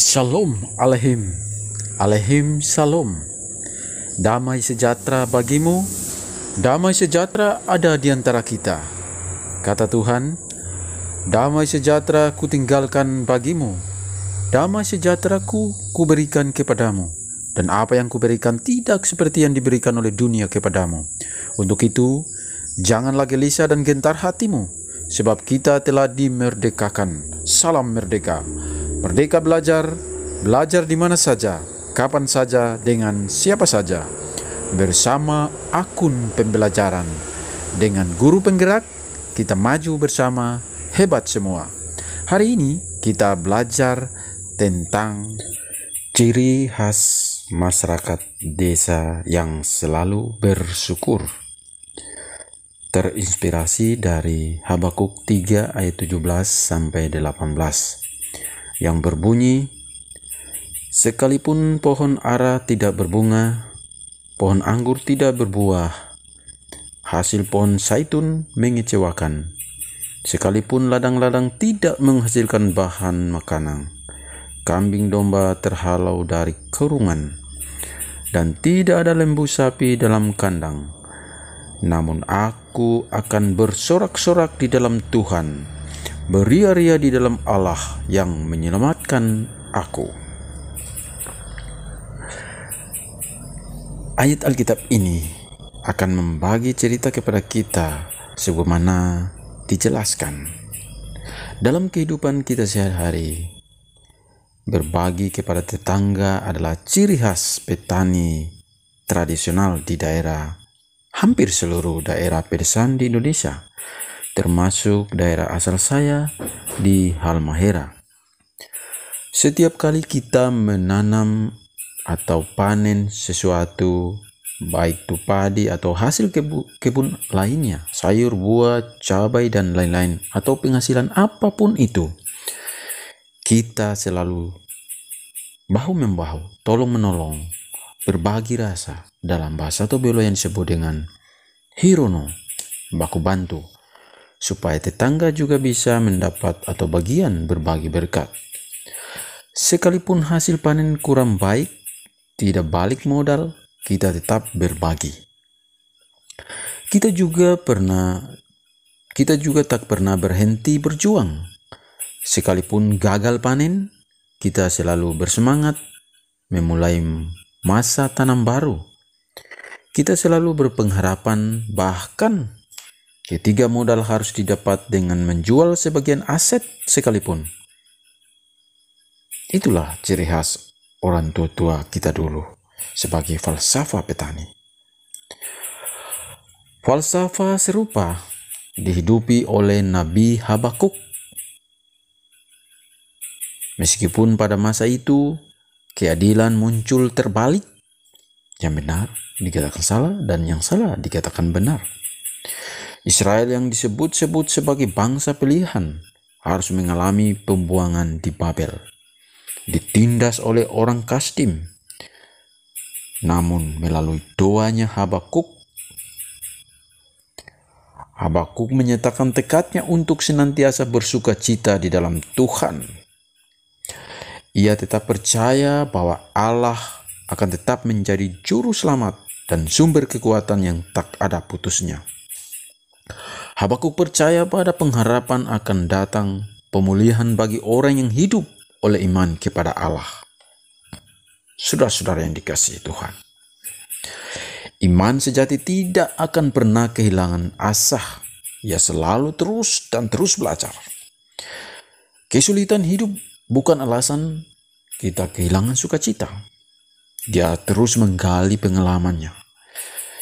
Shalom Alehim, Alehim Shalom. Damai sejahtera bagimu, damai sejahtera ada di antara kita. Kata Tuhan, damai sejahtera kutinggalkan bagimu, damai sejahtera kuberikan kepadamu. Dan apa yang kuberikan tidak seperti yang diberikan oleh dunia kepadamu. Untuk itu, janganlah gelisah dan gentar hatimu, sebab kita telah dimerdekakan. Salam merdeka. Merdeka belajar di mana saja, kapan saja, dengan siapa saja. Bersama akun pembelajaran. Dengan guru penggerak, kita maju bersama, hebat semua. Hari ini kita belajar tentang ciri khas masyarakat desa yang selalu bersyukur. Terinspirasi dari Habakuk 3 ayat 17 sampai 18 yang berbunyi, sekalipun pohon ara tidak berbunga, pohon anggur tidak berbuah, hasil pohon zaitun mengecewakan, sekalipun ladang-ladang tidak menghasilkan bahan makanan, kambing domba terhalau dari kurungan, dan tidak ada lembu sapi dalam kandang. Namun aku akan bersorak-sorak di dalam Tuhan, beria-ria di dalam Allah yang menyelamatkan aku. Ayat Alkitab ini akan membagi cerita kepada kita sebagaimana dijelaskan. Dalam kehidupan kita sehari-hari, berbagi kepada tetangga adalah ciri khas petani tradisional di hampir seluruh daerah pedesaan di Indonesia, termasuk daerah asal saya di Halmahera. Setiap kali kita menanam atau panen sesuatu, baik itu padi atau hasil kebun lainnya, sayur, buah, cabai, dan lain-lain, atau penghasilan apapun itu, kita selalu bahu-membahu, tolong-menolong, berbagi rasa. Dalam bahasa Tobiolo yang disebut dengan hirono, baku bantu, supaya tetangga juga bisa mendapat atau bagian berbagi berkat. Sekalipun hasil panen kurang baik, tidak balik modal, kita tetap berbagi. Kita juga tak pernah berhenti berjuang. Sekalipun gagal panen, kita selalu bersemangat memulai masa tanam baru. Kita selalu berpengharapan, bahkan ketiga modal harus didapat dengan menjual sebagian aset sekalipun. Itulah ciri khas orang tua-tua kita dulu sebagai falsafah petani. Falsafah serupa dihidupi oleh Nabi Habakuk. Meskipun pada masa itu keadilan muncul terbalik, yang benar dikatakan salah dan yang salah dikatakan benar. Israel yang disebut-sebut sebagai bangsa pilihan harus mengalami pembuangan di Babel, ditindas oleh orang Kasdim. Namun melalui doanya Habakuk menyatakan tekadnya untuk senantiasa bersuka cita di dalam Tuhan. Ia tetap percaya bahwa Allah akan tetap menjadi juru selamat dan sumber kekuatan yang tak ada putusnya. Habakuk percaya pada pengharapan akan datang pemulihan bagi orang yang hidup oleh iman kepada Allah. Saudara-saudara yang dikasihi Tuhan, iman sejati tidak akan pernah kehilangan asa. Ia selalu terus belajar. Kesulitan hidup bukan alasan kita kehilangan sukacita. Dia terus menggali pengalamannya.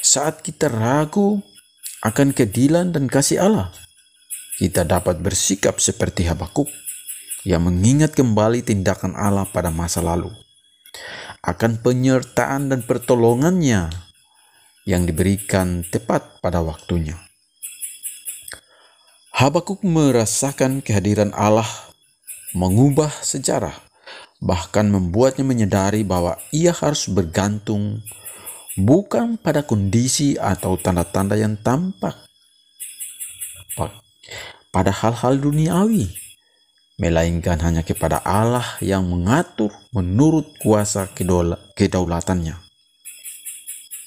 Saat kita ragu akan keadilan dan kasih Allah, kita dapat bersikap seperti Habakuk yang mengingat kembali tindakan Allah pada masa lalu, akan penyertaan dan pertolongannya yang diberikan tepat pada waktunya. Habakuk merasakan kehadiran Allah mengubah sejarah, bahkan membuatnya menyadari bahwa ia harus bergantung bukan pada kondisi atau tanda-tanda yang tampak, pada hal-hal duniawi, melainkan hanya kepada Allah yang mengatur menurut kuasa kedaulatannya.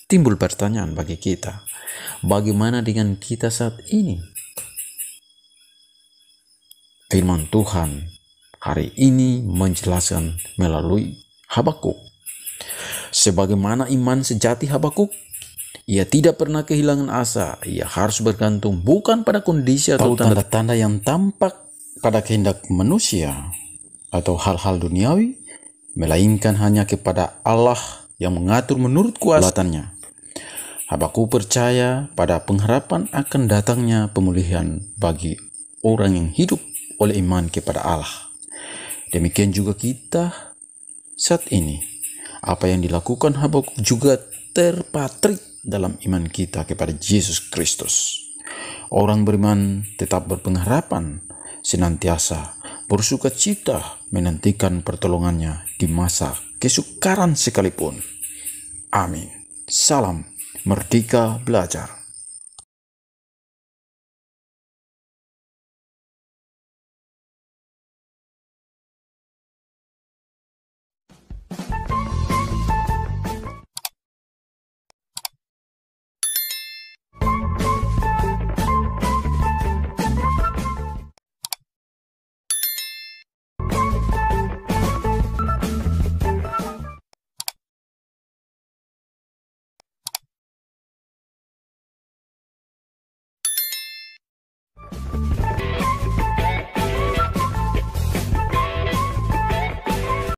Timbul pertanyaan bagi kita, bagaimana dengan kita saat ini? Firman Tuhan hari ini menjelaskan melalui Habakuk. Sebagaimana iman sejati Habakuk, ia tidak pernah kehilangan asa. Ia harus bergantung bukan pada kondisi atau tanda-tanda yang tampak pada kehendak manusia atau hal-hal duniawi, melainkan hanya kepada Allah yang mengatur menurut kuasanya. Habakuk percaya pada pengharapan akan datangnya pemulihan bagi orang yang hidup oleh iman kepada Allah. Demikian juga kita saat ini. Apa yang dilakukan Habakuk juga terpatrik dalam iman kita kepada Yesus Kristus. Orang beriman tetap berpengharapan, senantiasa bersukacita menantikan pertolongannya di masa kesukaran sekalipun. Amin. Salam Merdeka Belajar.